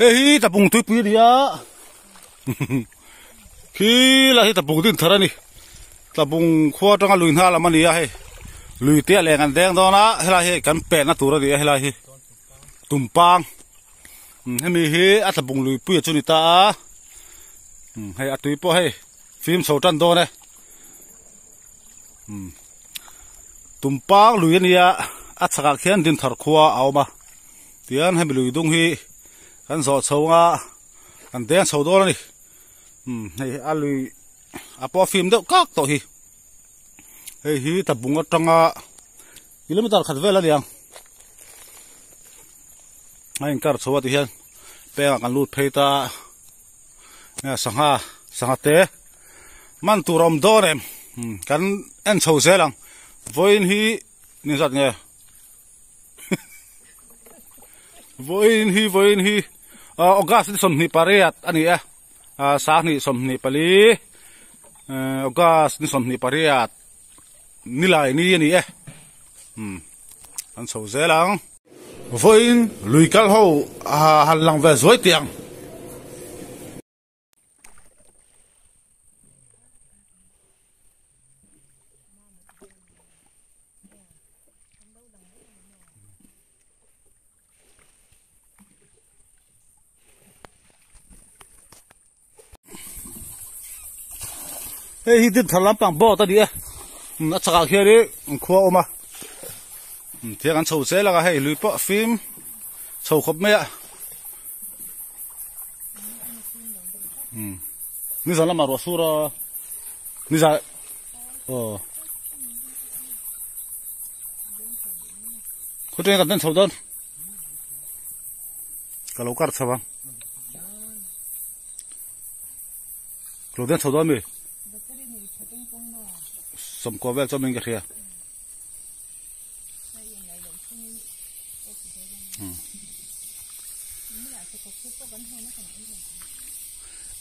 Hei tập bùng tui pui dia khi là hi tập bùng tin thara ni tập bùng khoa trong lùi na là mà ni hay lùi tia lẹ ngàn đen đó na hay là hi cắn pẹt na tu ra đi hay là hi tum pang hay mi hi tập bùng lùi pui cho ni ta hay tui po hay phim sầu trăn đó này tum pang lùi ni saka khian din thar khoa au ma tian hay lùi dung hi kan zo chonga kan den so do ni hei alui apo film deuh kak to hi hei hi ta bunga tanga kilometer khat vela liang ai kar chowa ti hian penga kan lut pheita sanga te man turom do nem kan en chho zelang voin hi ni zat nge voin hi ogas ni som ni pariat ani sa ni som ni pali ogas ni som ni pariat nilai ni ani an so zelang voin lui kal ho halang ve zoi tiang hei dit thalam pang bo ta dia na chaka khiari khua oma thiang an chho che laga hei lui po film chho khop me ni zala ma ro sura ni za khote ka den chho don ka lo kar chawa lo den chho don mi sum ko vel cho mình cái kia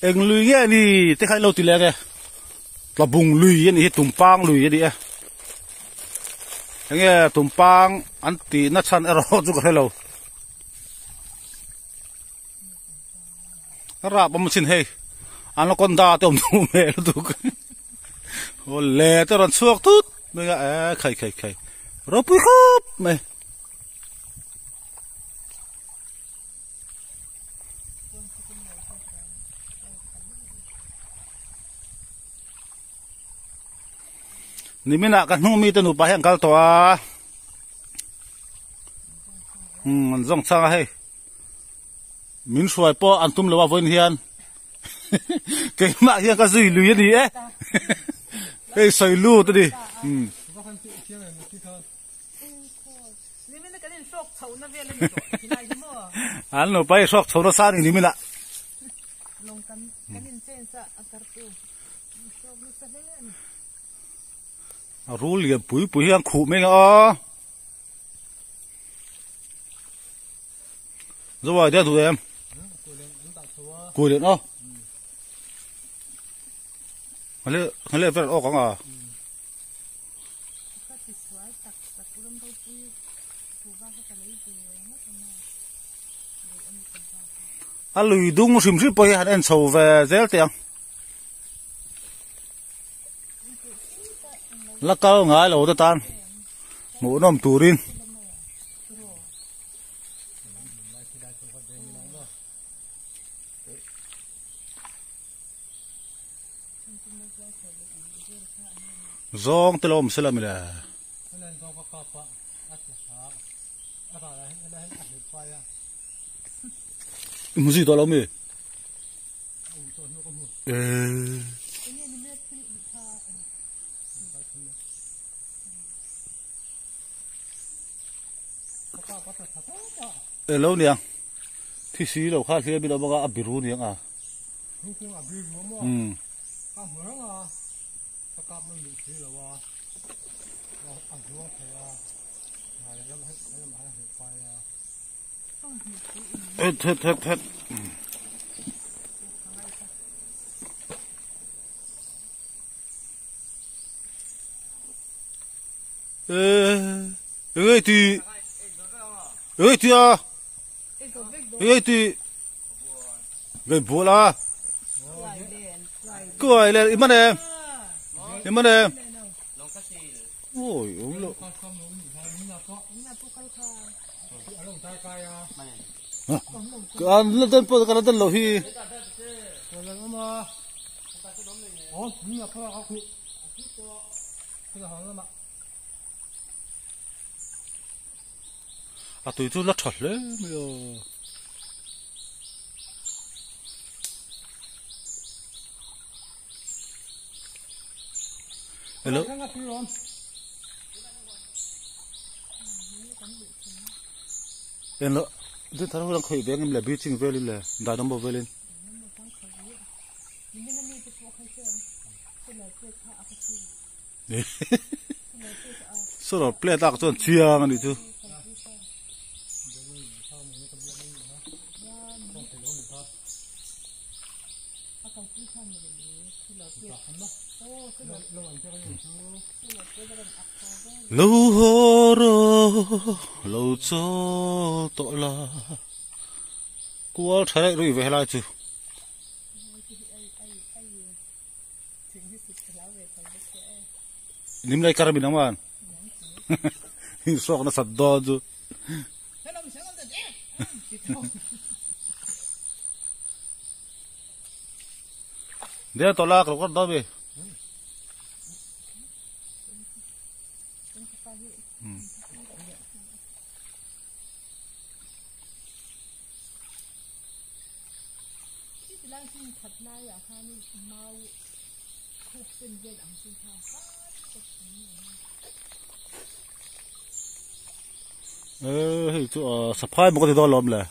anh lùi nghe đi thế khai lâu thì lẹ kìa là bùng lùi như tum pang lùi như đi anh nghe tum pang anh tí nát san ở đó chú cái lâu cái rạp bấm xin hay anh nó con đa tôi không mẹ nó tụi lẹ cho nó suộc tút mấy cái khai rồi bùi khóc mày ni mình đã cắt nung mi tên nụ bài hàng cao tòa rong sang hay mình xoay po ăn tum lava vân hiền cái mạ hiền cái gì lùi đi ấy cái xoay lù tôi đi anh nó bay sọc sầu nó sao thì mình ạ rú liền bùi hàng khủ mấy cái rồi đây tụi em cùi điện không hắn lên vẫn ô có à lùi đúng xìm xíp bơi hắn sầu về dễ tiền lá cao ngái là ô tô tan mũ nôm turin zong telom selam ila muzi to lom lâu nè thì xí đầu khác kia bây giờ bao cái biru nè à thật ơi thì à ơi thì về bố là cười lên im em ôi ôi lộ cái ăn lên tên bữa cái tên lộ hi à tụi tôi lót thật đấy bây giờ hello hello tôi thấy nó đang khởi bé em là biết chừng về lên là đại đông bao về lên sau đó plei tạc cho chia ngon đi chứ lâu hồ rô lâu cho tội là cô thấy lại rồi về lại chứ nim lại carabin naman sok na sa dojo dia tolak lo kor dobe chỗ supply một cái đó lắm là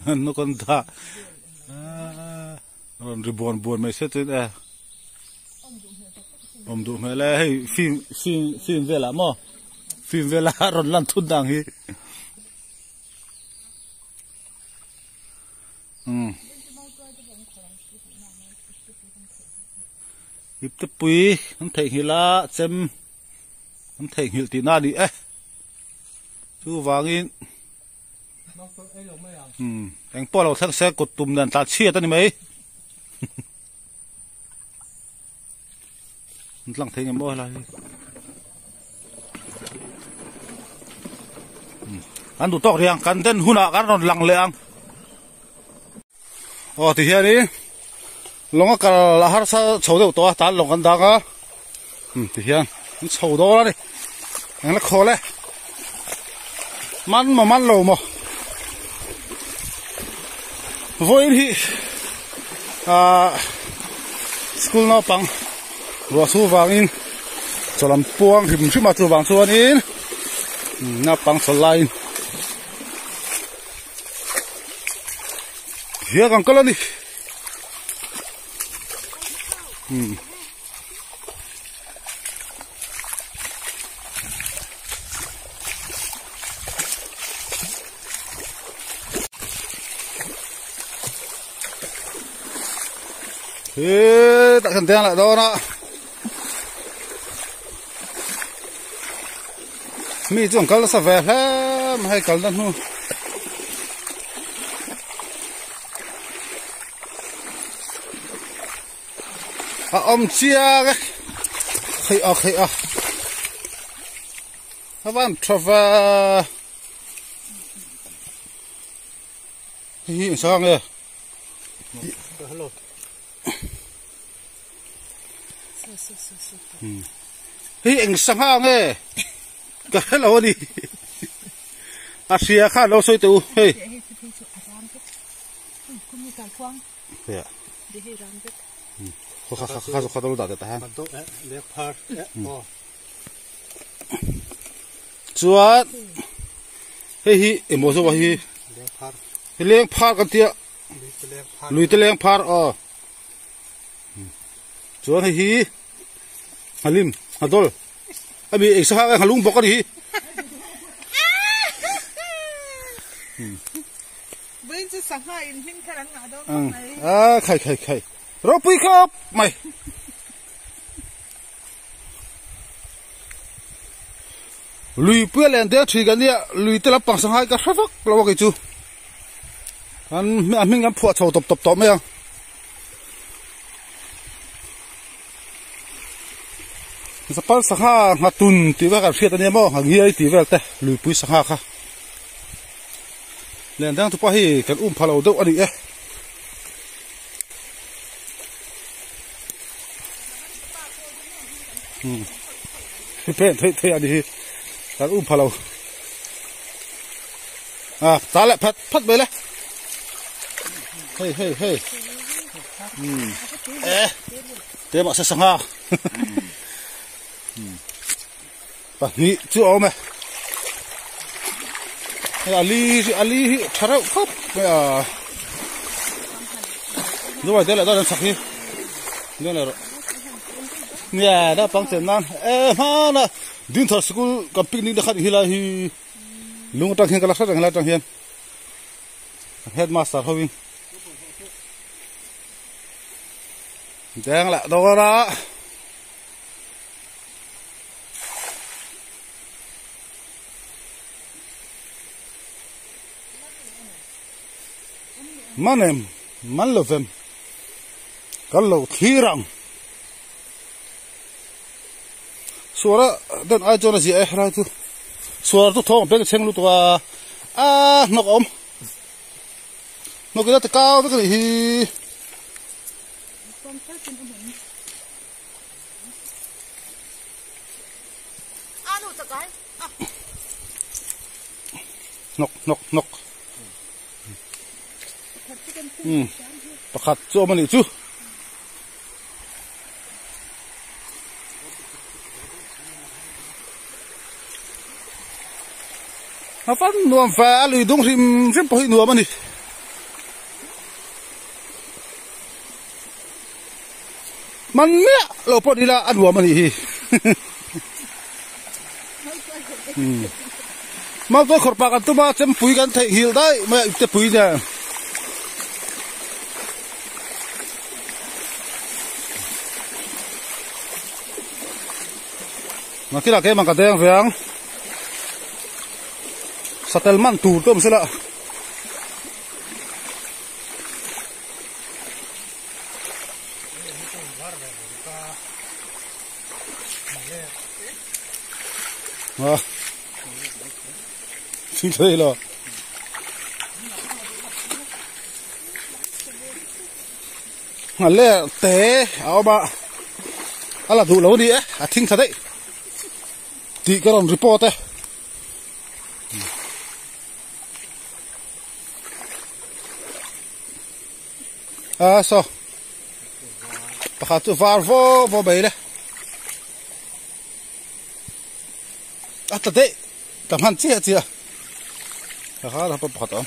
nó còn đã rồi buồn buồn mấy xét thế ông đủ mấy là hay phim về lắm mà phim về là rồi làm thun đằng hi hip tập pui không thể hiểu là xem không thể hiểu tí nào đi ấy chú vàng in anh bỏ lẩu thang xe cột tùm đàn ta chia tao đi mấy lăng thấy em bỏ lại ăn đủ tóc thì ăn cắn tên hun à cắn còn lăng lệ ăn thì hiện đi long cả là har sa chầu đầu to ta long ăn đanga thì hiện chầu đó đi anh nó khó đấy man lầu mà vui thì school nó bằng và số vàng in cho làm buông thì mình chỉ mà số vàng số in nó bằng số line here còn có lên đi thế tại thần tiên lại đó đó mi chung cái là sao về thế mà hay cái đó nu ông chia cái khi các bạn travel hiện sao nghe hello anh sang hàng nghe cái lâu đi Asia khác lâu sôi tụ hey khá lâu đã được ha chuột hey em mua số hi liang phar cái tia lùi tới liang phar chuột hi halim adol abi eksa halung bokar hi bên chứ sáng hai in hình cái ngã à đó khai rồi pui khóc mày lùi pui lên để chơi cái này lùi tới là bằng sáng hai cái phát lo cái chú mình ngắm phụ chầu tập mấy không sắp tới sáng ha ngắt tuần tí về gặp phía tây mò hàng nghề tí về tây lùi bụi sáng ha liền đang tụi hi cái phá lầu đâu anh đi thế anh đi cái phá lầu à ta lại phát về lại hey thế mà sẽ sáng ha bà nghĩ chưa ôm mày Ali thằng khóc mày à đúng rồi thế là đó sạc đi đây là nè đã bằng tiền nan mà na din thar school cái picnic đã khát hi la hi lung tang hiền cái laksa tang la tang hiền headmaster howin đang lại đó đó manem mallovem kallo khirang suara dan ajo na si ehra tu suara tu thong pe cheng lu tu a nok om nok kita tekau tu hi nok pakat cho mani chu afan nuam fa lui dong rim poi nuam mani man me lo pot ila adwa mani hi mau tôi khorpa kan tu ma chem pui kan thai hil dai ma te pui ja mà cái là cái mà cái đen vàng settlement tour tôi mới là xin thầy là ngàn lẽ té áo bạ là đủ lâu đi á thinh thật đấy tí cái đồng report ấy sao bà tu vào vô bể đấy thật đấy tầm hẳn chia chia khá là bật bật ấm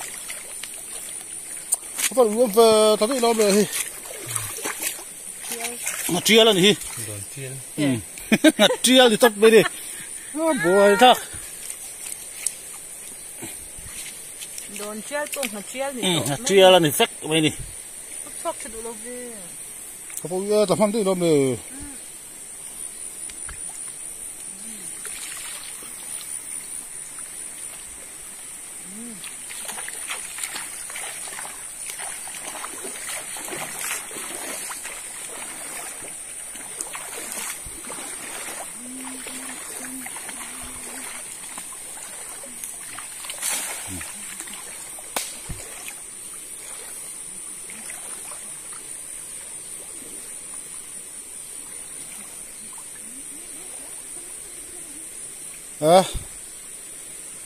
có phải về thật đấy lo về ngặt chia lên đi ngặt chia thì tốt về đi bùi thật đồn chia tôi ngặt chia thì chia lên thì sắc vậy đi phóc cho đủ về có phải tầm hẳn đấy lo về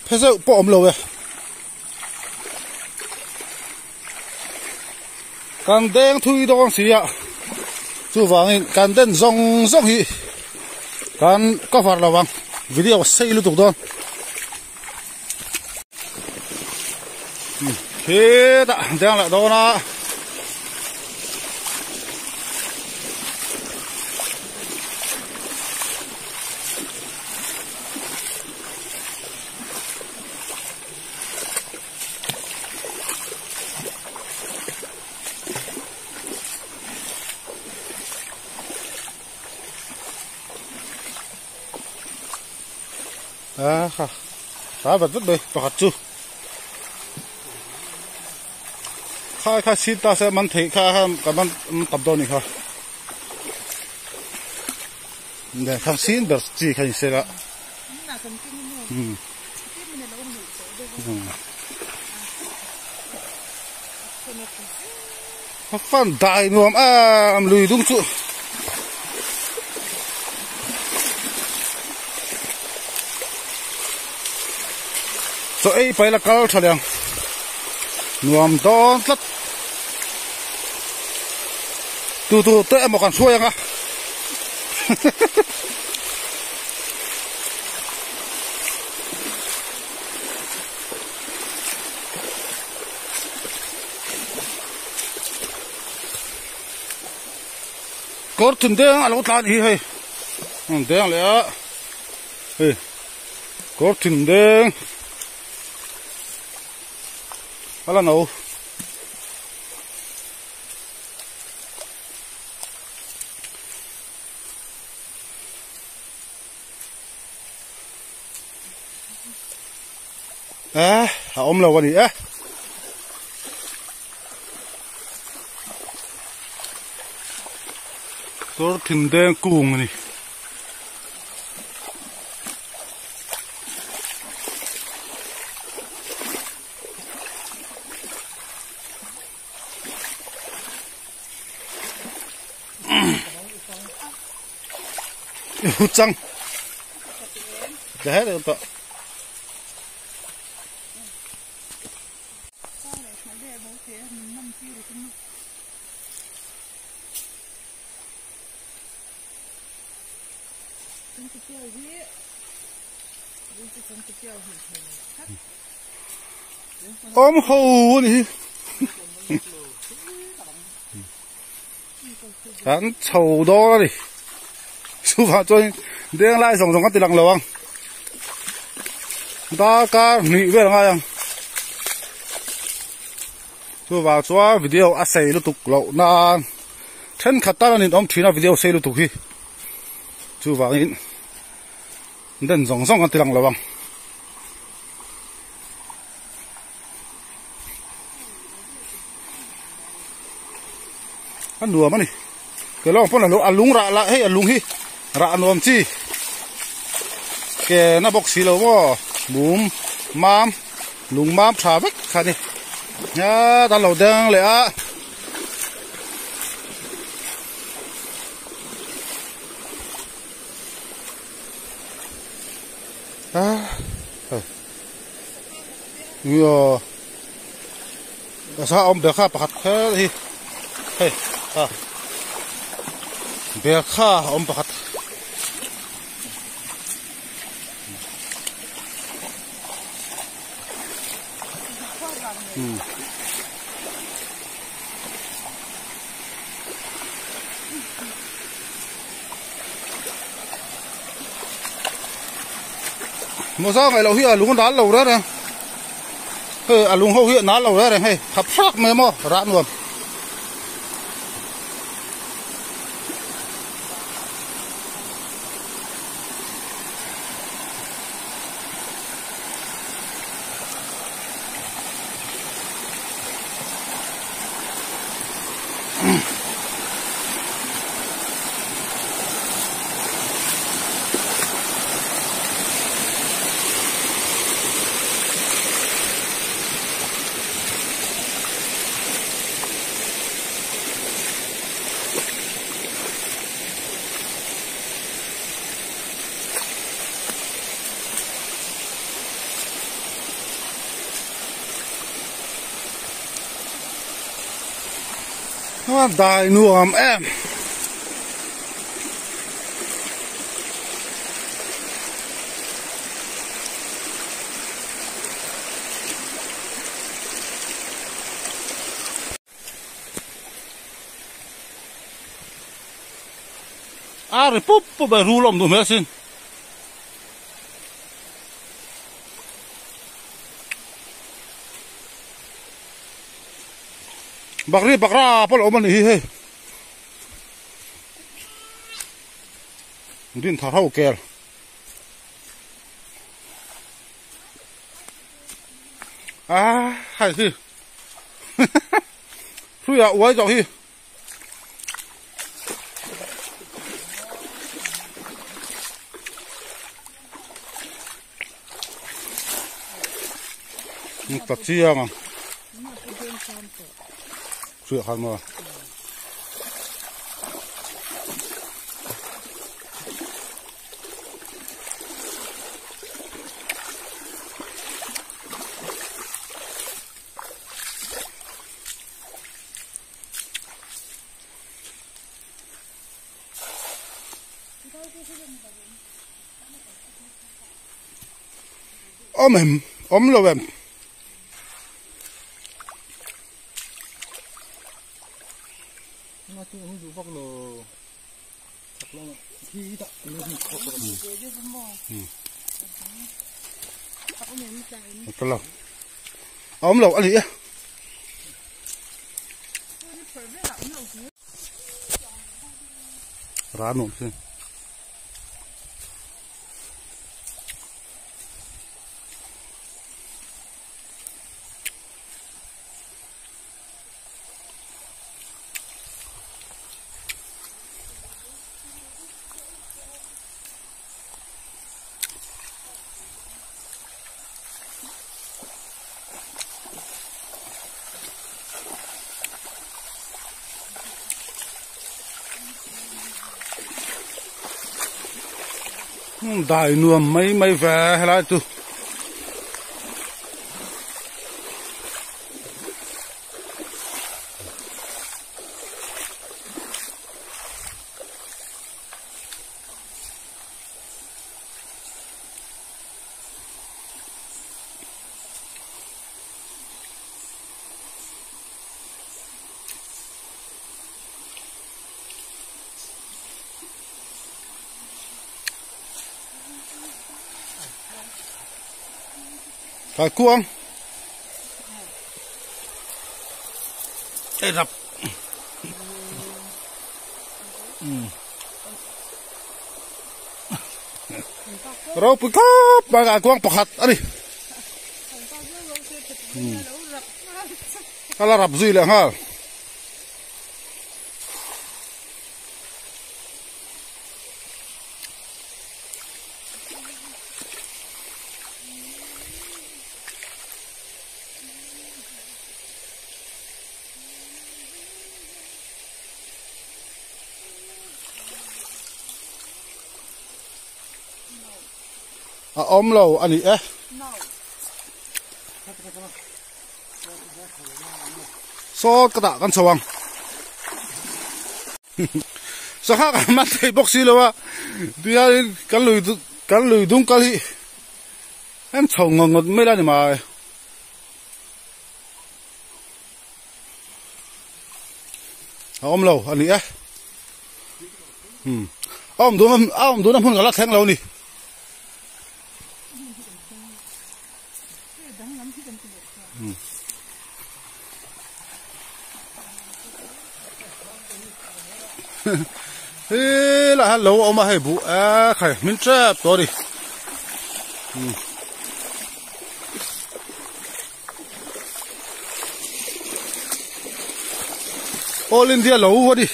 phải sao bỏ lâu vậy càng đen thui đông xí ạ chú vàng càng đen rong hi càng có phải là vàng video xây luôn tục đó thế đã đang lại đó na khá vật rất bề và hạt chu khai xịt ta sẽ mình thấy khai cái mình tập đó này ha để thằng xin được chỉ khai sẽ là phân đại nuông lùi đúng chỗ cho ấy phải là cao thật liền nuông to rất tu tới một con xuôi à có thuyền đen à, lâu tan hi hay, đen lẽ, có thuyền đen, là nào, ôm lâu cái gì á. Có thuyền đen cuồng này, hút trăng, để hết được. ôm hầu này hắn chầu đó đi chú vào chơi đen lại dòng cái tiền lằng lầu ta cá nị về là ngay chú vào cho video à xây lúc tục lậu na thân khát ta nên ông thuyền là video xây lúc tục hi chú vào in đen dòng cái tiền lằng lầu ăn đùa mà này cái lồng phong là lồng lúng rạ lại hay lúng hi rạ nuông chi cái nó bọc xí lâu mà bùm mam lúng mam xả vách khá đi nhá ta lẩu đen lẽ nhiều sao ông được khá bạc thế thì hey bé kha ông bạc một sao ngày lâu hiện lúng đá lâu đó nè lúng hậu hiện đá lâu đó này hay thập sắc mấy mò rạn luôn nó đại nuông em rồi púp bè ru lom đủ mẹ xin bạc ri bạc ra pol ôm anh hi he din thar hau kel hay hi suy à quay cho hi tập chiang à suy khăn mà ôm lâu em nó chưa không đủ bóc lồ thật là khi đã nó bị khó rồi cái lâu ôm lâu anh đi ra nộp xem đại nuông mấy về hay là tu cái cuông ê rập rồi bực cáp ba cái cuông bọc hạt đi cái là rập gì lại ha ôm lâu anh ấy số cái đã con sầu ang số khác cái mắt thấy bốc xí luôn á đi ra cái lười đúng cái gì em sầu ngọt mấy lần mà ôm lâu anh ấy ôm đúng năm hơn cả lát thang lâu nè thế là lâu ông mà hay bù khải mình chấp tôi đi ô lên dia lâu quá đi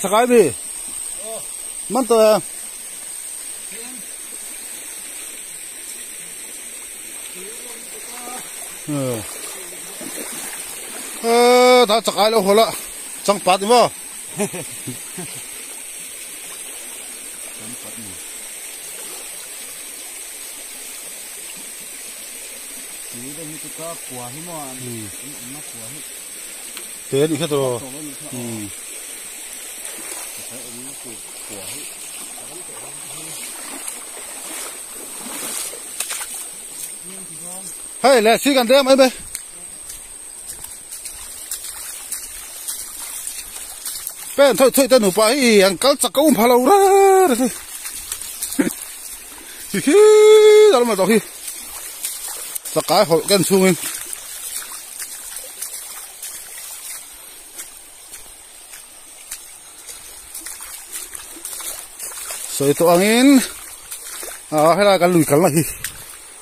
sakay bi man to đã sakay lo hola chẳng pat mo thế đi hết rồi hay là xí gần đây em ấy bên thôi thôi tên nụ phải ăn cá chặt câu phá lâu ra thôi hi đó mà hi chặt cái hội cái xuống in soi to angin hay là cái lùi cái này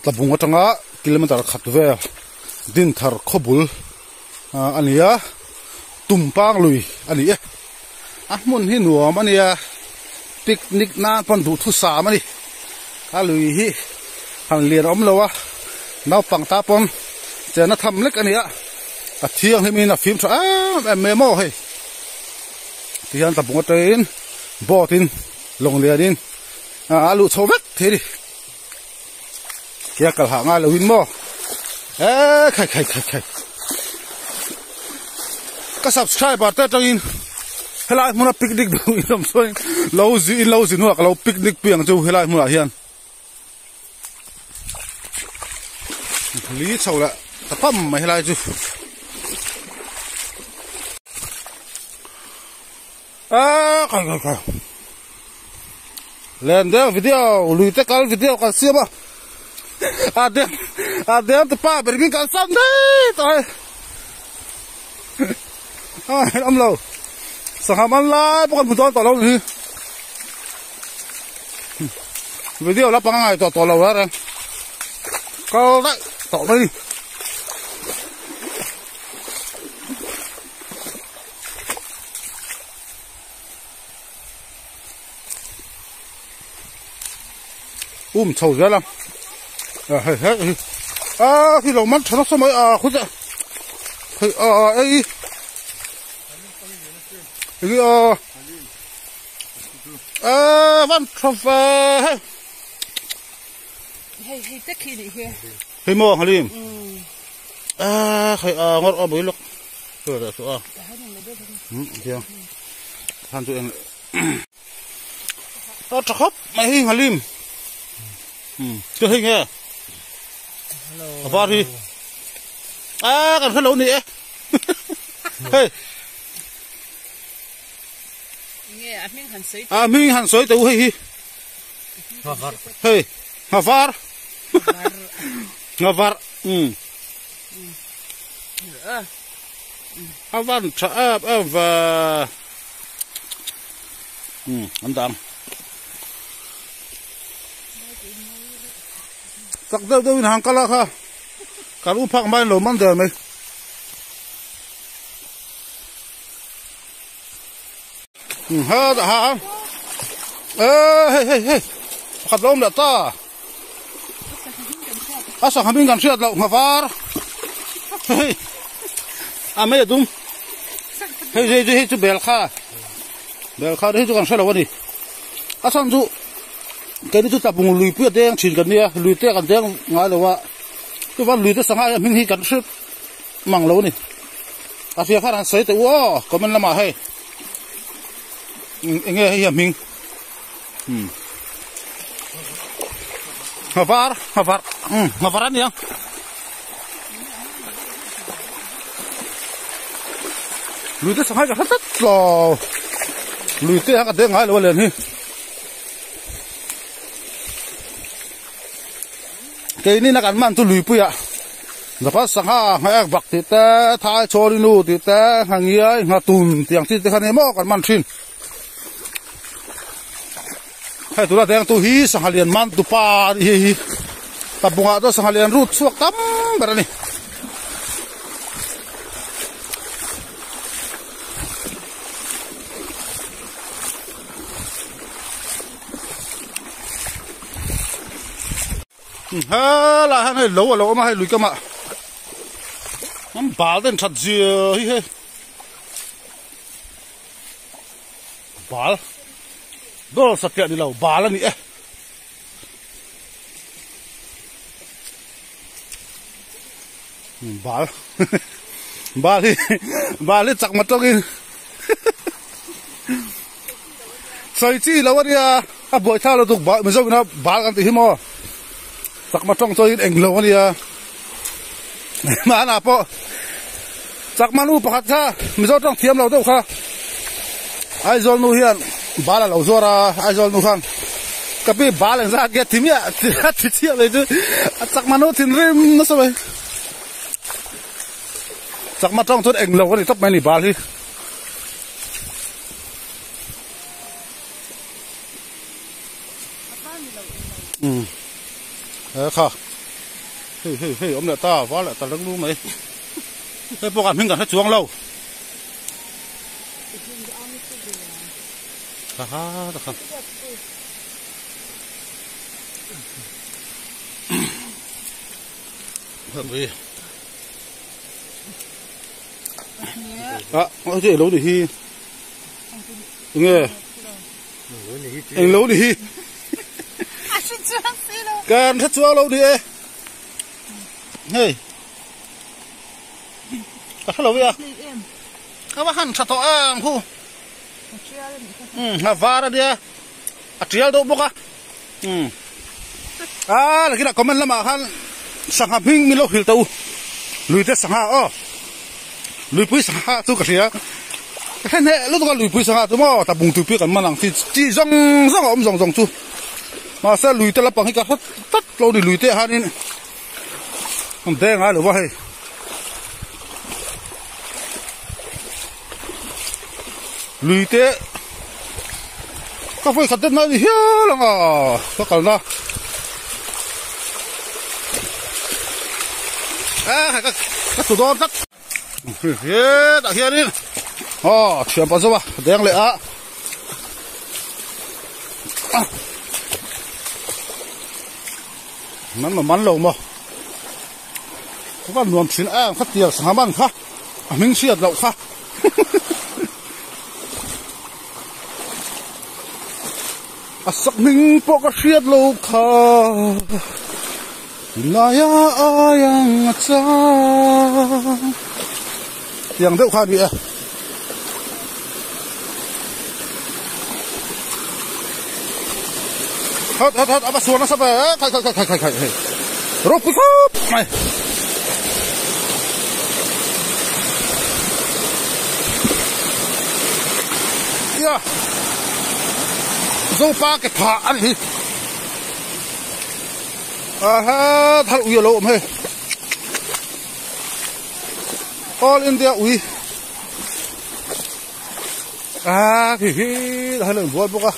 là bung ở trong á km khát về din thar khobul anh ấy tumpang lùi anh ấy muốn hi nuo mà nia picnic na pan du thu sa mà đi lùi hi hàng liền ôm lâu á nào bằng ta pon giờ nó thầm lếch anh ấy thiêng hi mình là phim cho em mê mò hay thì anh tập bung ở trên bỏ tin lồng liền đi lụt sâu vết thế đi kia cả hàng ai là win mò khai các subscriber ta trong in helai muốn picnic đâu in làm sao lâu gì nữa kalau picnic piang châu helai muốn là hiền lý sầu lại tập phẩm mà helai chứ khai lên đây video lùi tới cái video cái siêu mà ada tu pa berbi kan sam deh toi am lo sahaman la bukan butuh tolong ni video la pangai to tolong la ran kau tak tok ni chầu ra lắm khi lòng mắt nó sao mới khúc ấy văn trộm hey tất khi đi here hey mò hả lim ngọt bưởi lộc rồi rồi số chưa than tụi em chắc hấp mày hình hả lim chưa hình nghe vào đi cần khăn lâu nè hey nghe mình hàn sấy mình hàn sấy tàu hey hey ngafar avan chaap ava anh đam chắc đâu đâu hàng cá ha cả lũ phăng bay lỗ măng đời mày ha hey khát lôm đã ta sang hàm gan siat lau ngafar hey mấy đúng hey chú bel kha đấy chú gan siat lau đi sang chú cái này chúng ta bung lùi bớt đen chỉ cần nia lùi té cần đen ngay là vậy cái văn lùi té sang hai mình hi cần sức măng lâu này phía khác là sấy tới wow có mình làm mà hay nghe hay mình ngafar ngafaran ya lùi té sang hai cái hết rồi lùi té cái đen ngay là vậy liền cái này là cái màn tu lùi bụi à, giờ phát sáng ha, hay bạc thì ta thái cho đi nu thì ta hàng nhái ngà tùn tiếng thì ta này mò cái màn xin, hay tu là tiếng tu hi sang liền màn tu pa hi, tập bunga tu sang liền rút suak tam berapa ni, ha là hắn lâu mà hay lùi cái mà hắn bảo tên thật gì hết bảo đó sạch tiệt đi lâu bảo là nè bảo bảo đi chặt mặt trong đi sợi chi lâu đi à buổi thao là tụi bảo mình giống nó bảo cái gì mà chắc mà trong tôi anh lâu đi à mà anh po chắc mà nu bạc ha mình do trong thiêm lâu đâu ha ai zol nu hian bala lo zora ai zol nu khang kapi bala za ke timia ti ti le chu chak mano tin rim na so bai chak ma tong thot eng lo ni top mai ni bal hi kha hey ông ta vá lại ta đứng luôn mày cái bộ cảm hình cả hết chuông lâu ha được không hơn gì ok lâu thì hi nghe anh lâu thì hi cần hết chuông lâu đi hey hello ya các bạn hẳn chặt thọ khu vara dia atrial do boka là cái nào comment lama han sang ha ping milo hil tau lui te sang ha lui pui sang ha tu ka ria cái này lúc đó lui pui sang ha tu mo ta bung tu pi kan manang chi zong zong tu mà sao lui te la pang ka tất lâu đi lui te ha ni không té ngã được vậy lùi té có phải khát nói gì hiếu lắm à có cần đó các tụi đó rất hết đã hiện đi chuyện bao giờ mà đen lệ mắn lầu mà các bạn nuông chín khát tiệc sáng ban khá mình xiết lậu khá sắc mình bỏ cái xiết lậu khá là ya ayang cha tiếng đâu khá đi hot apa suara siapa kai Rupi kop mai ya zo pa cái pha anh hi ha thal uya lo mai all India ui hi hai lần vui boka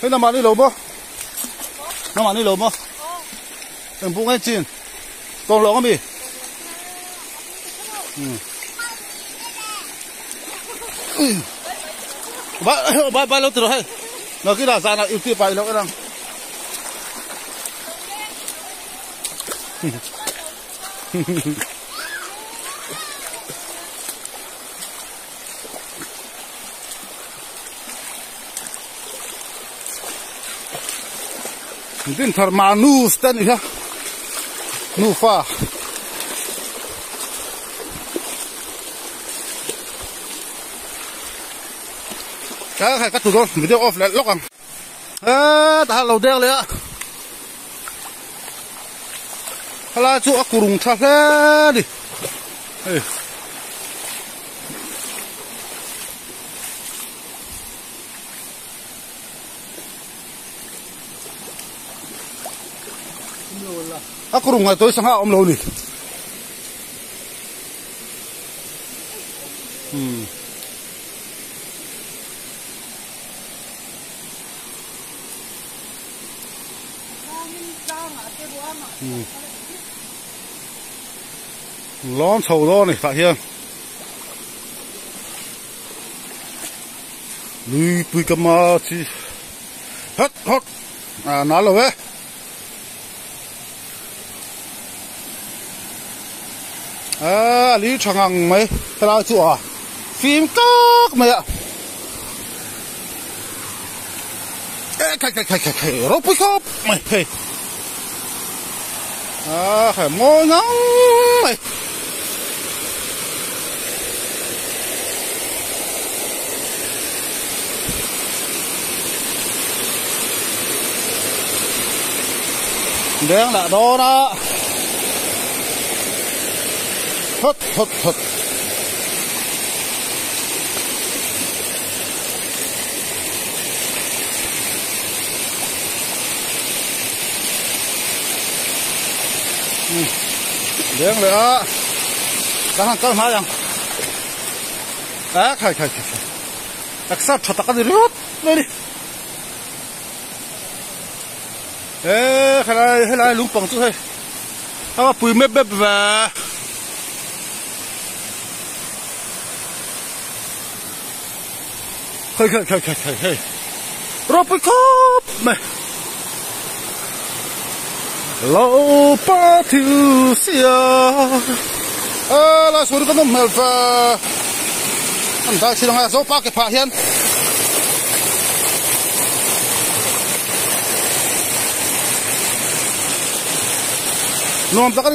thế nào mà đi lầu bố, nào mà đi lầu bố, em bung cái chín, còn lỗ cái gì, ba lâu từ rồi hay, nó cái là ra là yêu tiêu bài lâu cái nào, din thar ma nu stan ha nu fa cái tụi con video off lại lock ta lâu đeoเลยlà chỗ kurung cha đi kurung ngay tôi sang ha om lâu đi lon sầu đó này phải chưa lùi bùi cầm mà chi hết nói rồi đấy lý chẳng hàng mấy cái nào chùa phim các mày ạ cái rốt bụi khóc mày phải ngồi ngóng mày đen đã đó đó hất hất hất đen nữa đang hàng cân hai rằng á khai đặc sắc thật cái gì đó đây đi ê hay là lúng bằng chút hay à bùi mép bếp về hey Robocop mày lâu ba thiếu xia là số cái nôm mèo về anh ta chỉ là số ba cái phá hiện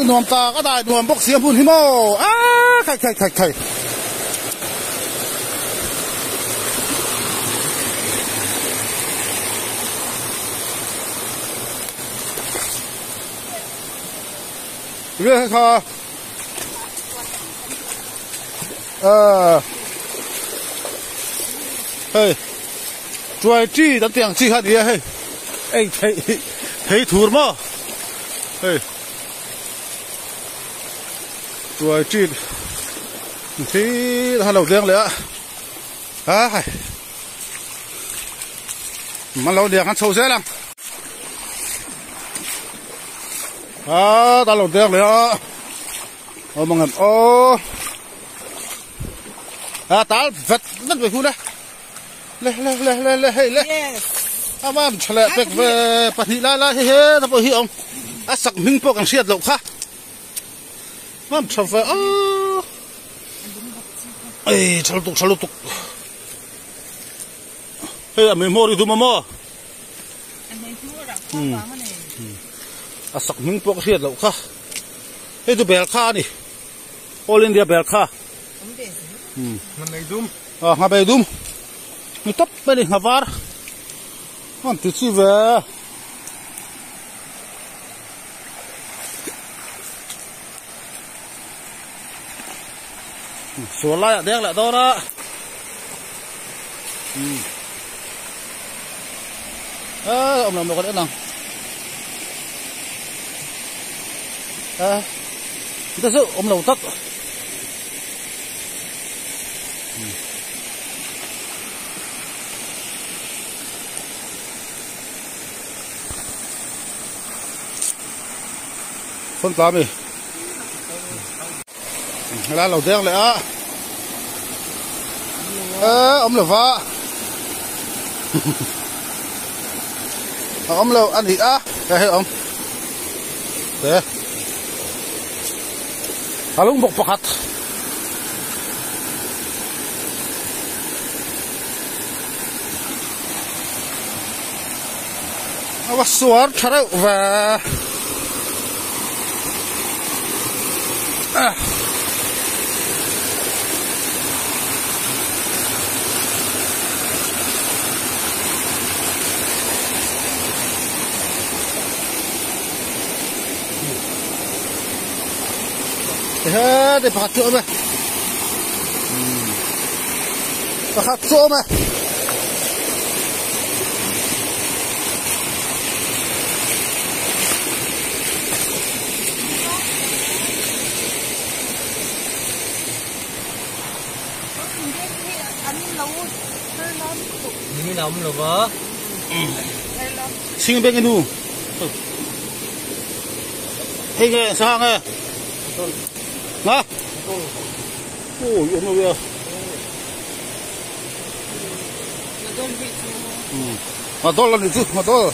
nôm ta cái đại nôm bốc xiêm phun himo à khai ghê kha hey chuối chi đã tiếng chi hả đi hey anh thấy thua mà hey chuối chi thì hà lâu tiếng nữa à mà lâu tiếng hắn sâu dễ lắm à ta lâu tiếng nữa ô mọi người ô à ta vật rất về khu đây le Yes. à mà chale bek về bắt hi la he ta bo hi ông à sắc minh po càng siết lộc kha mà chale về ê chale tục ê mình mua đi tu mà mua Anh thấy thua rồi, không có cái này. à sắc minh po càng siết lộc kha ê tu bel kha ni All India bel kha Không để. Mình này zoom. à ngà bay dum mi top bên ngà var anh tự chi về số lại đen lại đó đó ông làm một cái nữa nào ta giữ ông đầu tắt phân tám đi là lẩu đen lại á ông lẩu vạ ông lẩu ăn gì á cái ông thế halung bok pakat awas suar cara và thế để bắt chỗ mày bắt chỗ mày Ini naum lo ba? xin bên cái nu hey nghe sao nghe ngã ôi ông ơi mà to là chứ mà to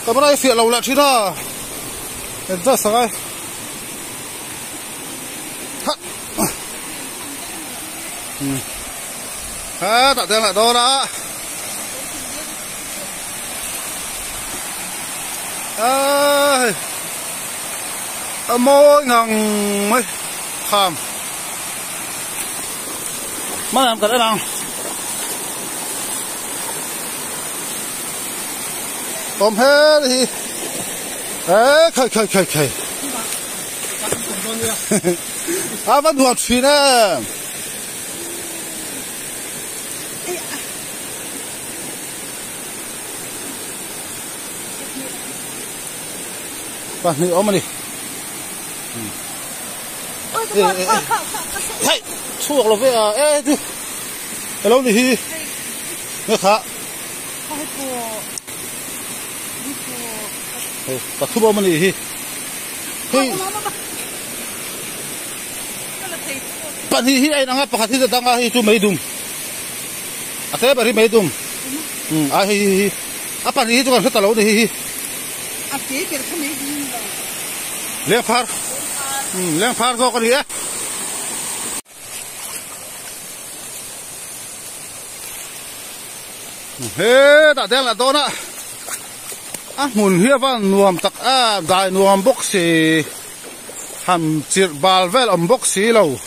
cái này phiền lâu lại chứ đó em rất sợ à tạo tiền lại đó đã mỗi ngàn mấy kham mà làm cái đấy nào ôm hết đi ê khơi à vẫn đuổi phi nè vâng đi ôm đi hey chuộc là về à ê đi lâu đi hi nghe khá ta thu bao nhiêu hi hi bạn hi ai đang ngáp phát hi đang ngáp hi tu mấy đum à thế bà hi mấy đum à hi à bạn hi tu còn rất là lâu đi hi à thế cái không mấy đum lên phar có cái gì á hê đã đen là to nè à muốn hiệp văn nuông tắc à đại nuông bốc xì hàm chìr bal vel bốc xì lâu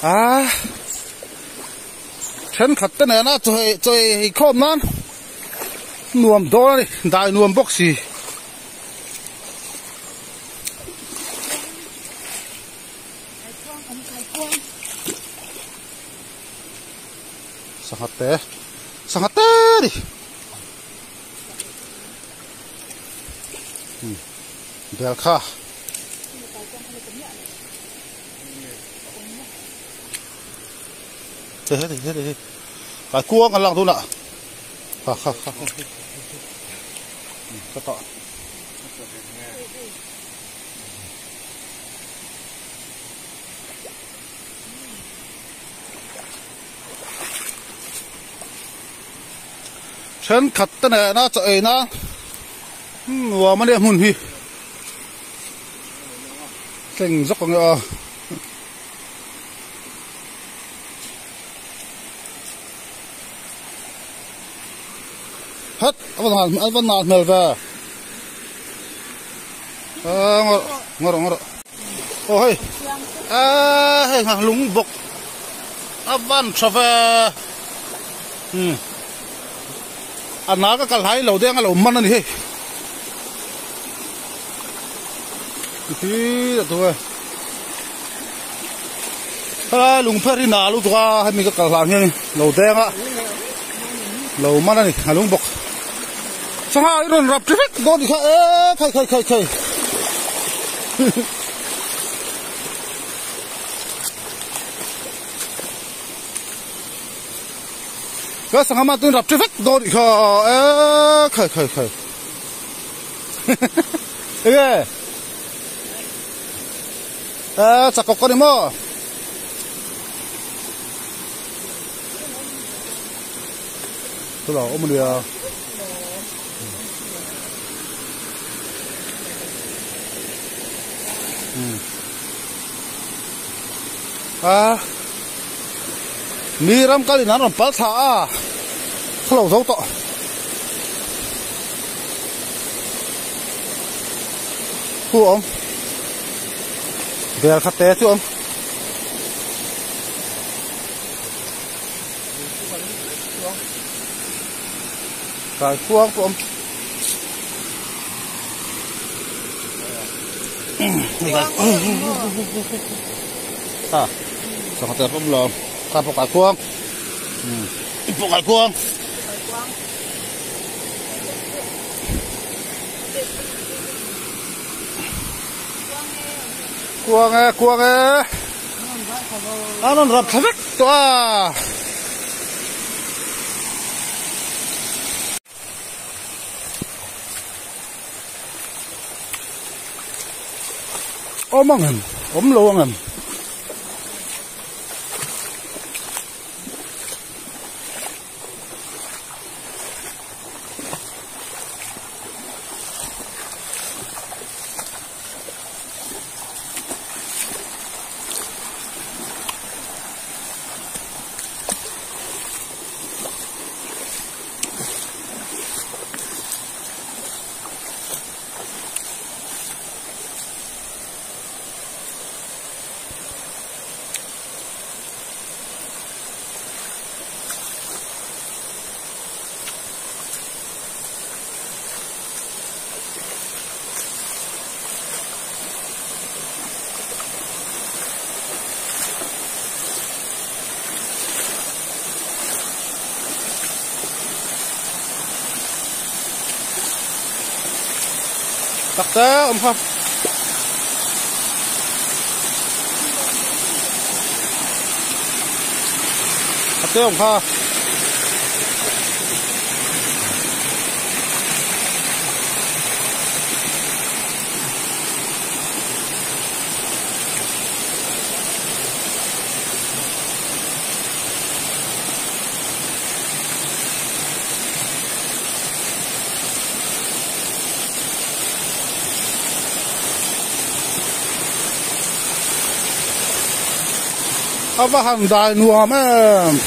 à chân khát tên này na chơi khom nan nuông to này đại nuông bốc xì sangat teh đi bel kha thế cái cua ngon lắm thôi nè kha cái tọ chân khát tên này na chạy na và mà đi muốn hi kinh rất con nhở hết anh vẫn nạt mèo về ngor ôi hay lúng bọc anh vẫn cho về anh nói cái lái lẩu đen lẩu mặn này thì là thôi cái lùng phơi thì nào lúc đó hay mình cái làm như lẩu đen á lẩu mặn này lùng bọc sao hai rồi rập chết đó thì khai cái sang mà tôi đập chết đó thì khai ê chắc có đi mà tôi bảo ôm đi à miram kali naron palsa khlo zo to hu om bel khate chu om kai khuang chu om à sao có thể không lo ta phục cái cuông phục cái cuông cuông nó rập hết toa ôm ngầm ôm luôn ngầm tắc té ông không tắc té ông không ava hàng đại nuông em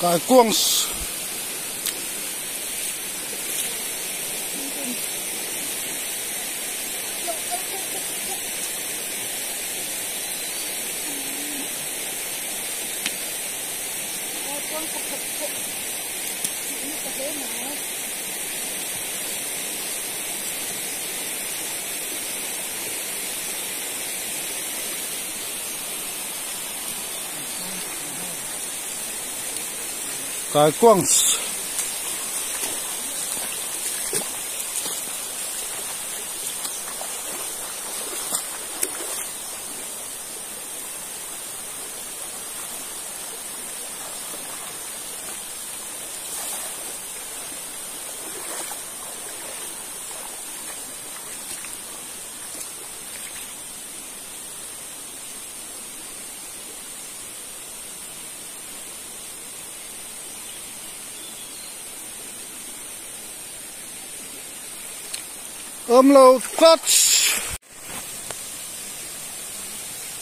cái cuông cái quăng lâu cắt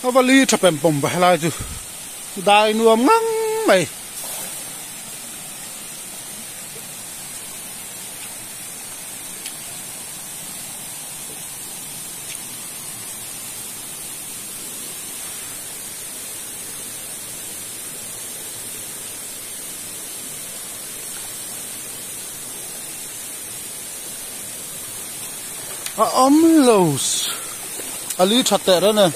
nó li chụp em bom vào lại chứ đại nuông ngang mày lâu ali chặt tệ đó nè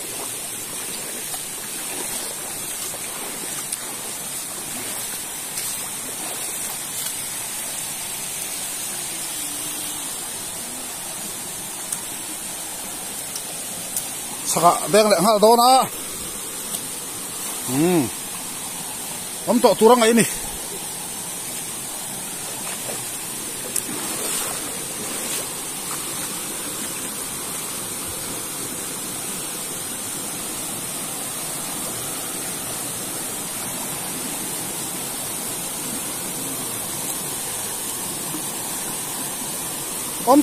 saka beng le ha do na to turang ai ni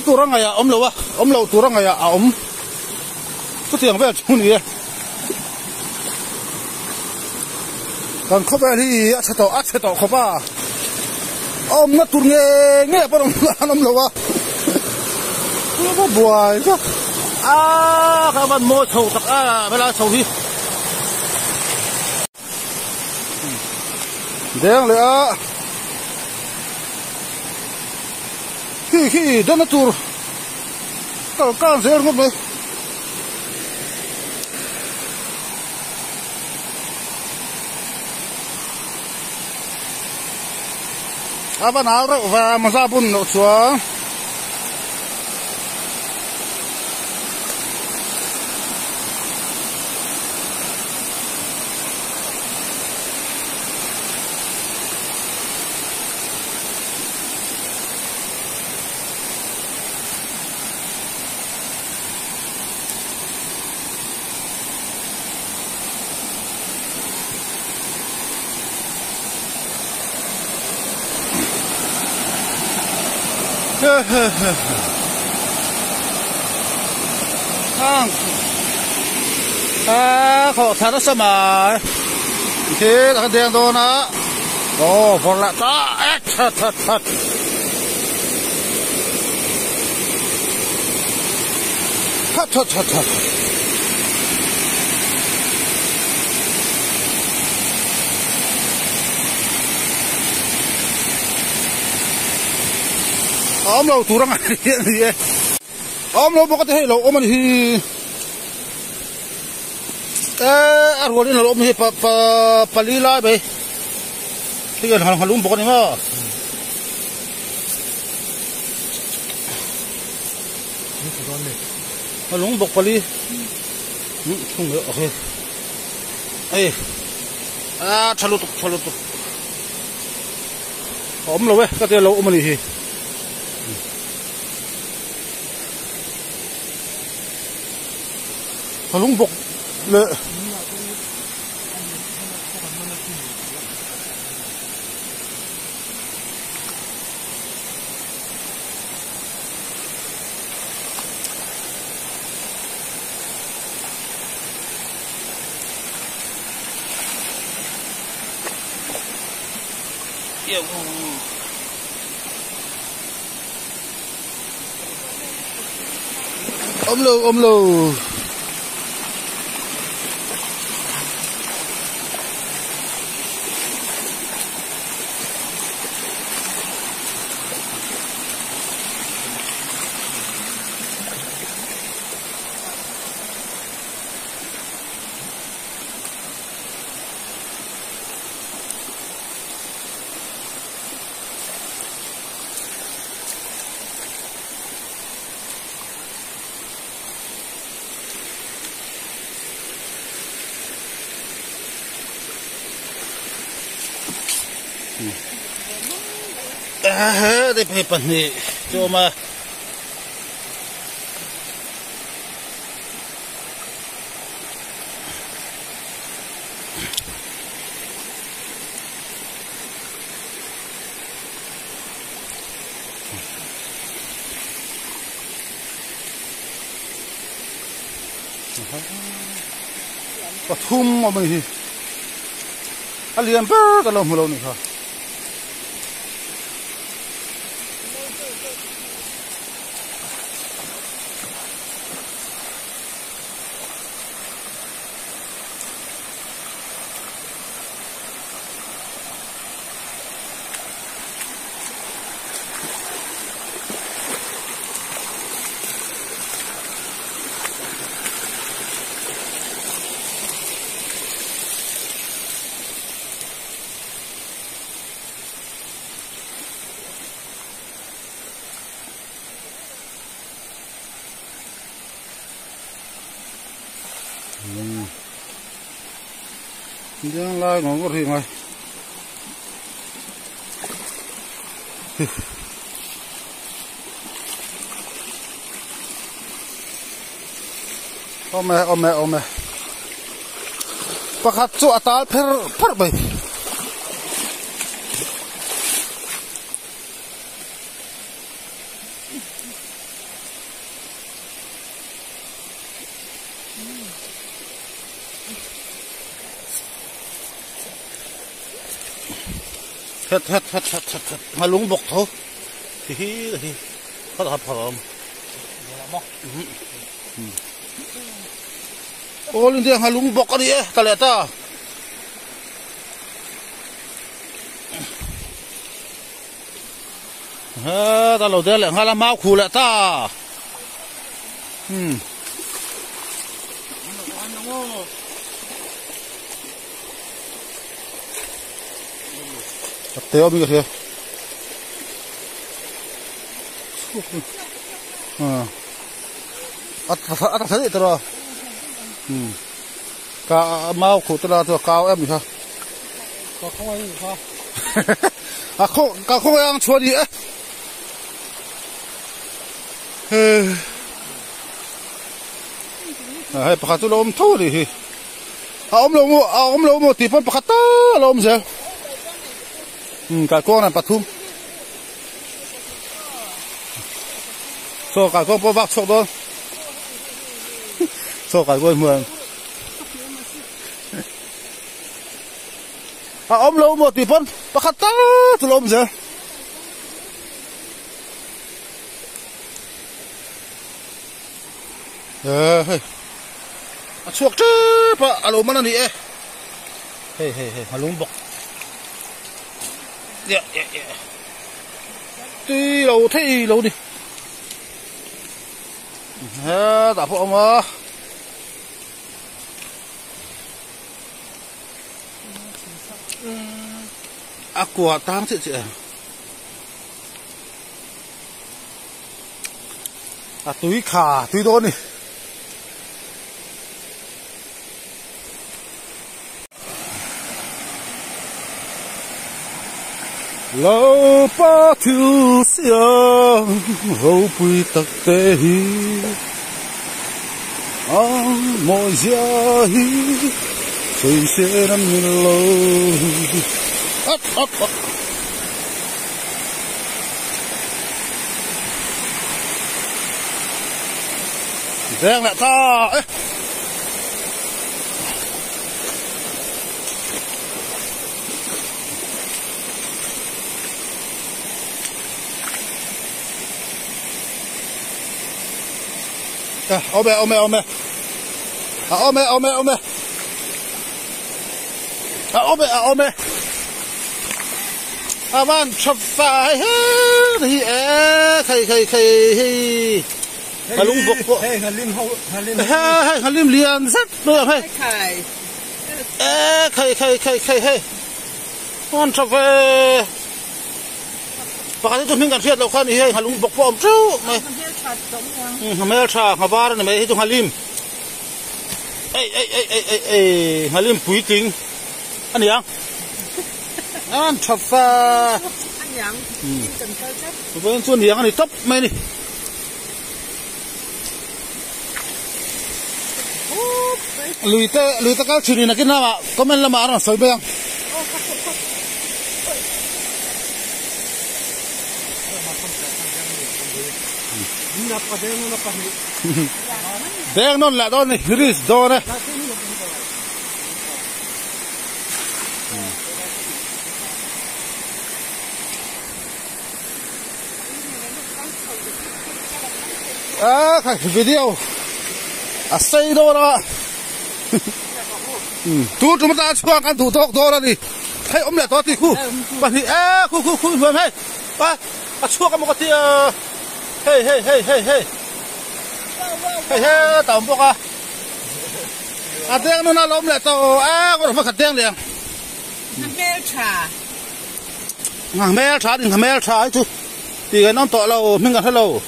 turang aya lo turang aya có tiền về chung gì còn không phải thì sẽ tỏ không à nó tur nghe bắt đầu ông lo nó buồn chứ các bạn mua thầu tắc bây giờ thầu đi đen lẽ khi đó nó tur Con dễ không đấy. Apa nào rồi và mà ra bún nấu xuống. Khổ thật đó sao mà thế là cái đèn đó nó còn lại ta thật thật ôm lâu tủ răng gì ôm lâu bốc cái hay lâu ôm anh thì ăn qua đi là ôm thì pa li lại vậy thì cái hàng lúm bốc này mà hàng lúm bốc pa li không được ok ấy chalo tu ôm lâu vậy cái lâu ôm anh thì lúng bục lệ ôm lù đây phải bận đi cho mà có thum mà mình anh liền bơ cái lồng lâu này thôi Jangan lah ngongor sih mai. Ome. Pakat cu atal per bay. Hết mà lúng bọc thôi thì có thật phẩm ô linh thiêng hà lúng bọc cái gì ta lẽ ta ta lâu thế lại hà là mau khù lẽ ta Teo mi cái at thấy rồi cả mau khổ ra cho cao em sao có không ai sao không cả không ăn chua gì hay bắt tôi ôm thâu đi ôm lâu một tí phân bắt ta ôm sao cả con này bắt thum so cả con bao vác sọc đó so cả con mượn ôm lâu một tí phân bắt ta tôi ôm sao chuột chứ bà alo mà nè hey halung bọc yeah đi lâu thế lâu đi đã phụ mà quả tam chị túi khả túi đôn đi lâu ba thiếu xiang hậu bùi tắc tê hi mọi gia hi xây xe năm nghìn lâu up đen lại ta ấy ôm van chụp phải thì halung bok halim lian rất được hay con chụp về bà cái tôi mình cần thiết đâu khoan thì halung bok bom chú này hamel cha habar này mấy chúng halim halim quý tính anh nhang anh chụp anh nhang cần chơi chắc với chuột nhang này tấp mấy đi lùi ta các chuyện này cái nào mà comment là mà nó soi beng đen non là đó này ris đó này cái video xây đó đó tu chúng ta cho cái thủ tục đó đi hay ôm lại đó thì khu bạn thì khu vừa hay ba chua cái một cái hey tao bốc tiếng nó ôm lại tao có phải tiếng liền mel trà thì mel trà chứ thì cái nó tọa lâu mình gặp lâu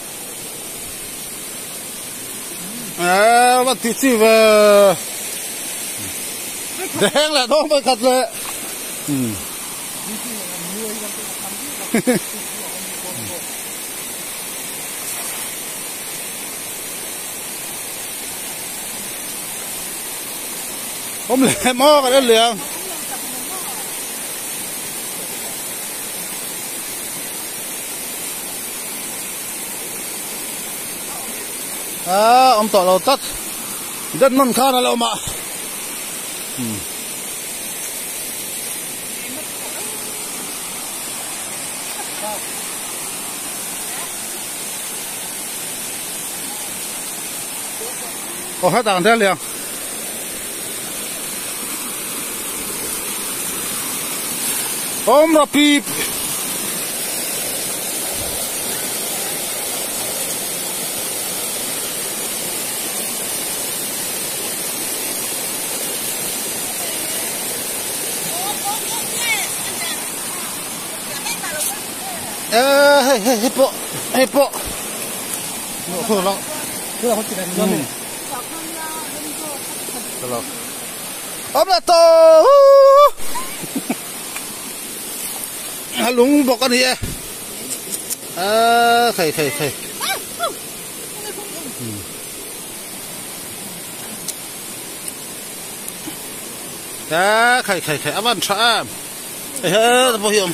bắt tí chi về đen lại đó mới cắt lại hôm lẻ mò cái đó liền ông tọa lâu tắt đất non khá là lâu mà hết đàn thế liền ông là pip hey po nó thôi lắm cứ không chỉ là nó này rồi ốp là to lúng bọc con gì khẩy khẩy áp ăn trả hết bảo hiểm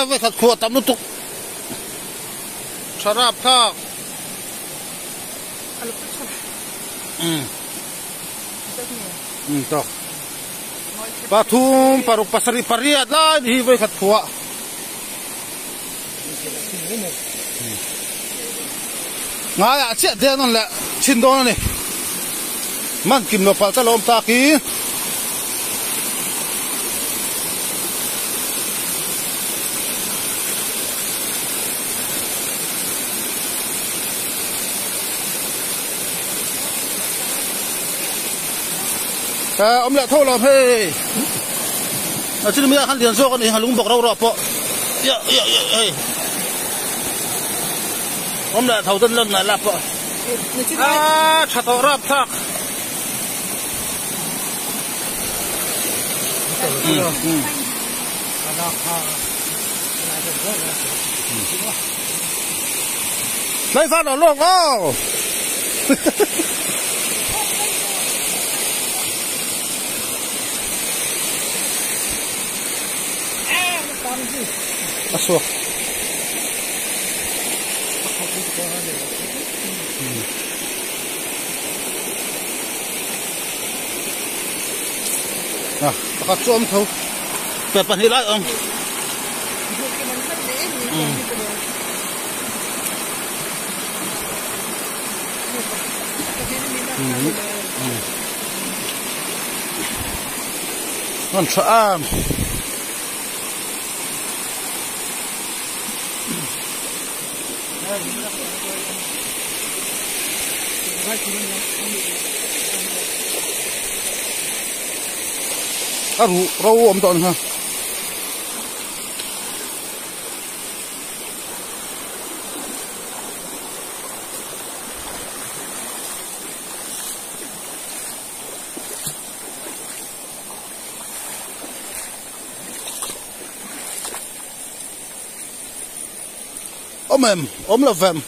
với khát khua tắm nó tục xả rạp khác toh pathum paruk pasari pariat lah di với khát khua ngay à chết thế nó lại chín đô này mang kim nó phải ta lom ta kí ông lại thôi làm hey ở trên miệng hắn liền số con này hắn lúng bọc đâu rồi po ông lại thầu tân lần này lạp po chặt tàu rạp thạc lấy phát ở luôn không Asuk. Nah, pakat suam tau. Pepan hilai om. Manfaam. Rau om ton ha om là vem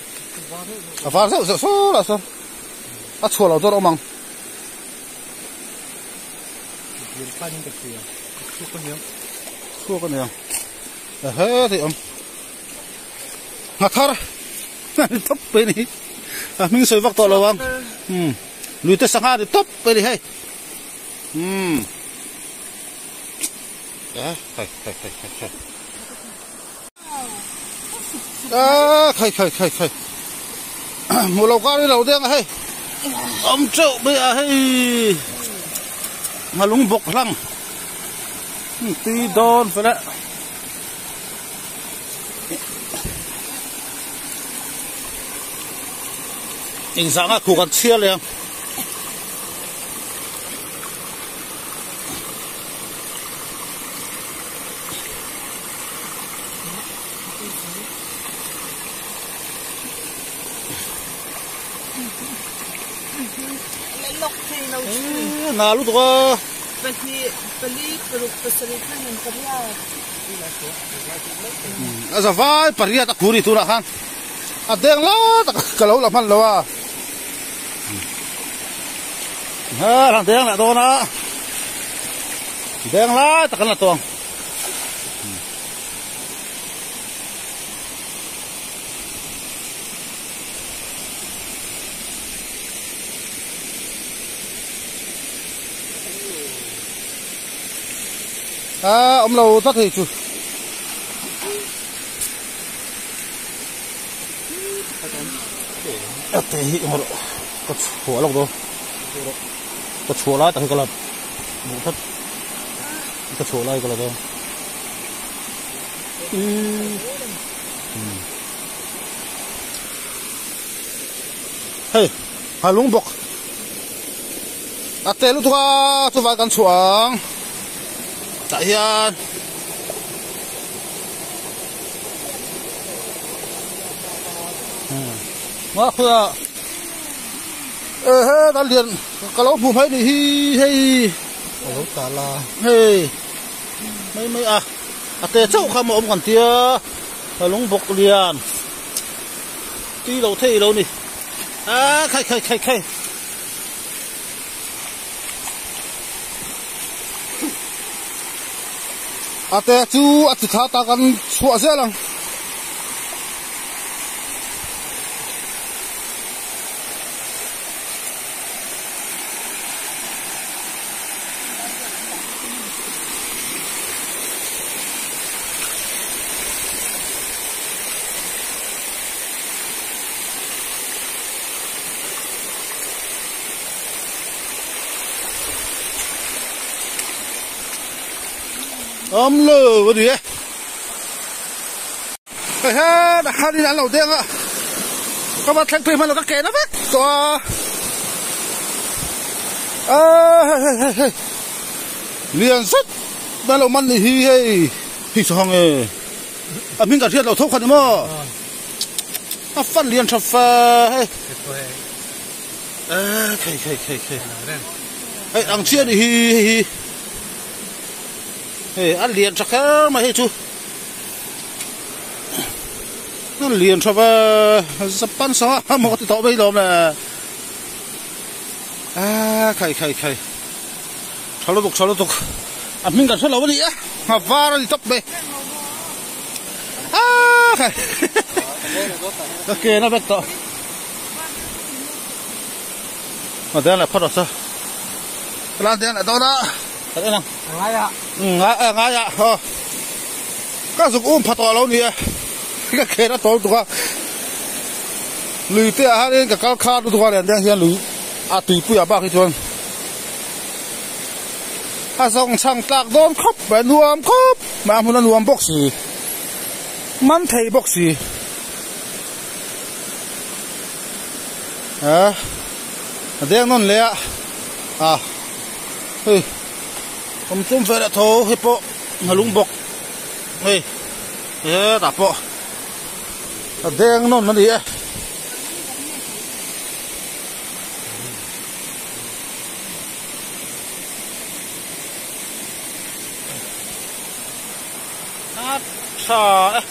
à sao là sao à chua là tôi mang xua con nhiều hết thì ông ngặt thar top bên này mình soi vắt to lâu không lùi tới sang thì top bên này hay khai một lầu cao đi đầu tiên hay ông triệu bây giờ hay mà lúng bọc lăng tí đòn phải đấy hình dạng là khu gần chia liền nào lúc đó giờ vai paria ta curi tu nak kan ada yang lah kalau lah man lawa ha lang ada yang nak tu nak ada yang lah takkan lah tuang ông lâu rất thì chú thế mà có chùa lâu đâu có chùa lại tại cái là bộ thất có chùa lại cái là đâu hey hà lúng bọc à tê lúc qua tôi vào căn xuống tại hiện mà khưa hết đã liền cái lỗ phù mấy đi hay lỗ tà la hay mấy à tê châu khăm ôm còn tia lúng bọc liền đi đâu thế đâu nè khai tê chú chỉ tháo ta cần xóa xe lắm lơ cái gì ấy đã đi làm đầu tiên ạ các bạn thanh phim hay là các kẻ nó biết cho liền xuất đang lâu măn thì hi xong ấy mình cả thiết đầu thốc khẩn mà phát liền chập khai ăn chia thì hi ăn liền chắc mà hết chú nó liền cho vào sắp bán sao một cái tàu bây giờ nè khai cháu nó tục mình cần số lâu đi á mà va nó đi tóc bê khai ok nó biết to mà thế là phát được sao làm thế là to đó thế nào ngay ạ các dụng phát to lâu nè cái khe nó to tụi lùi tia ha đến cả cao khá tụi liền đang hiện lùi tùy bùi ba cái chuyện dòng sang tạc đón khóc và nuông khóc mà muốn nuông bốc gì mắn thấy bốc gì đen non lẹ không chung phải là thô hiệp bộ mà lung bọc đạp bộ đen non nó đi sao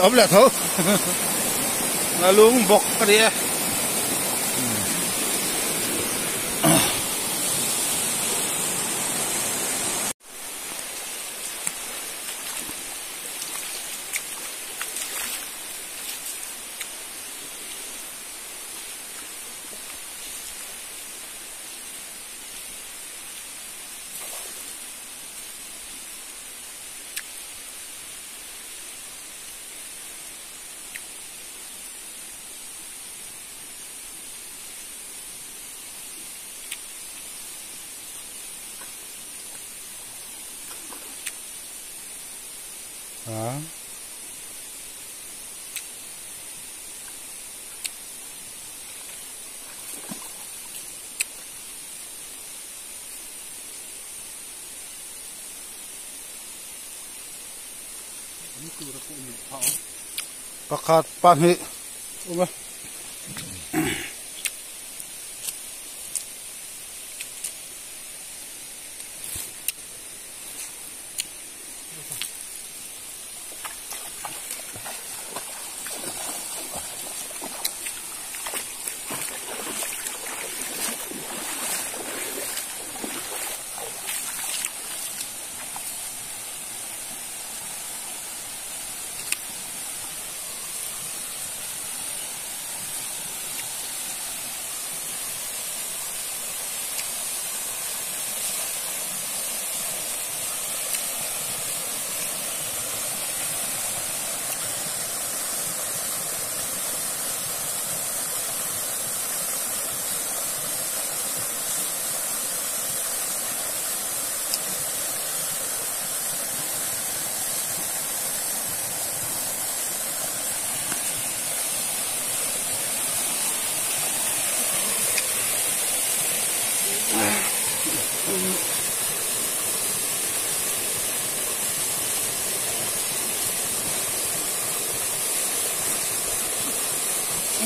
ốm là thử là luôn bọc cái đi pakat panhi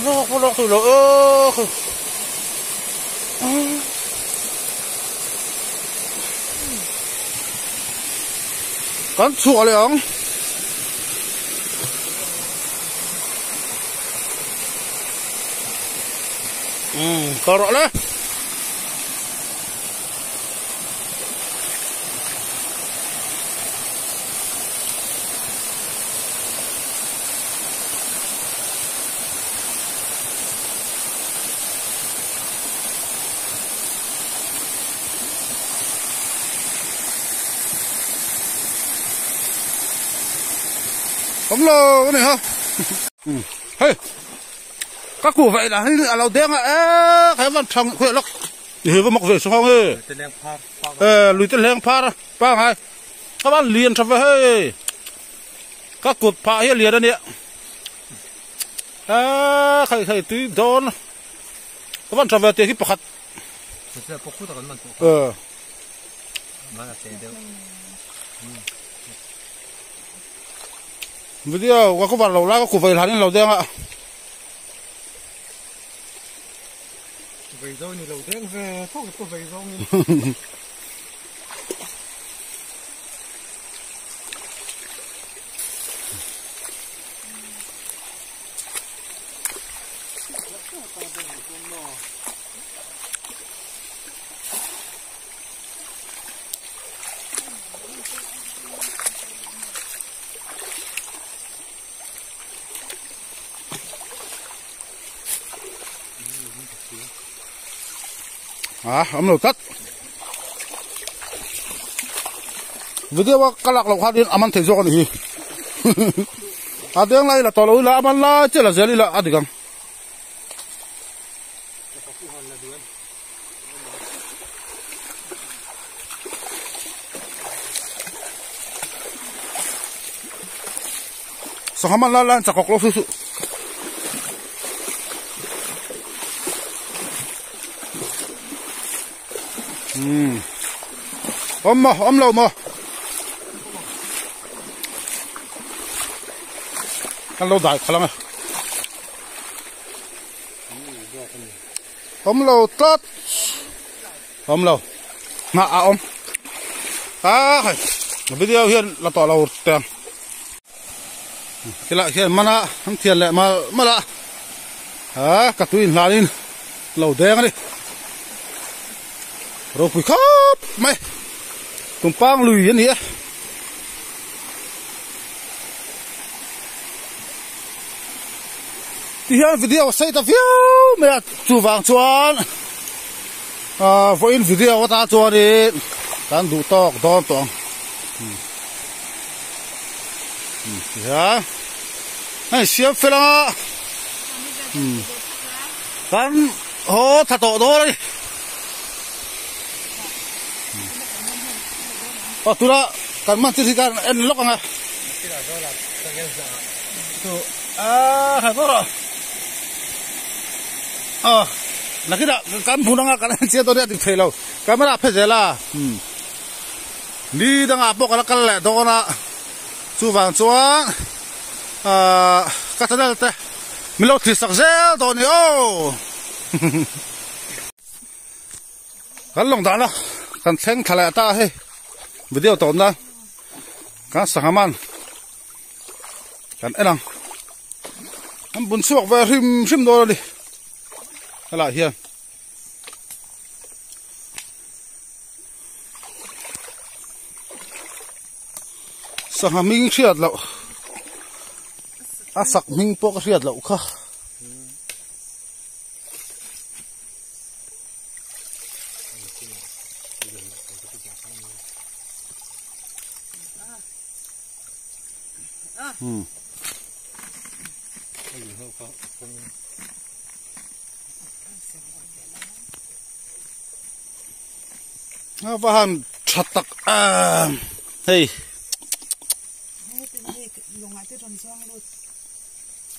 nó rồi ơ con sủa liền có rõ đấy không lô cái này ha hey các cụ vậy là lâu đen à cái văn phòng khỏe lắm thì có mặc về xuống không ơi lùi tên leng phá ba hai các bạn liền cho về hey các cột phá hết liền đấy à khai tí đón các bạn cho về thì cái bạc video các bạn lâu la các cụ vậy là nên lâu đen ạ vậy rồi lâu đen về không có vậy rồi ấm tắt video các lạc lộc điện aman thấy rõ này tiếng này là tao lối là aman là chứ là gì là đi cầm sao aman là chắc có lộc su ấm lâu mà ăn lâu đại khá lắm ấm lâu tết ấm lâu ngã ấm video hiện là tỏ lâu tiền cái lại hiện mana thằng tiền lại mà lạ cả túi là đi lâu đen đi rồi phải khóc mày cùng pang lùi yên nhỉ thì hiện video xây ta phiếu mày chụp vàng chuan với video ta chuan đi tan đủ to to to này xếp phê là tan hố thật tổ đó đi tu lah kan mati sih kan lok nggak? Hai bro. Nah kita kan punang kan cia tu dia di thelo. Kamera apa je lah. Di dah apa kalau kalau tu na cuang cuang. Kata dah teh. Melot di sakzel tu ni oh. Kan long dah lah. Kan sen kalau ta he. Video tổn ra cá sả man cái này anh buồn suộc về rim đồ đi cái lại hiền sả mình siết lậu sặc mình bốc siết lậu kha Vahan chatak hey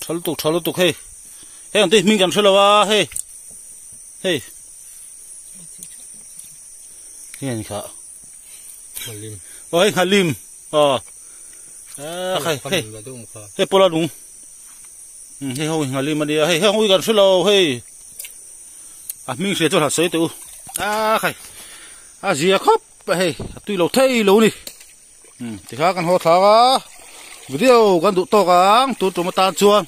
chalu tuk hey hey nanti minggan selawa hey hey ini kak halim oh hey halim hey hey pola dong Hei hoi ngali mania hei hei hoi gan sulo hei. Mình sẽ cho hạt sấy tụ. Khai. Dìa khóc hei, tuy lâu thay lâu nè. Thì khác kan ho tha ga. Video kan du to gang tu tu ma tan chuan.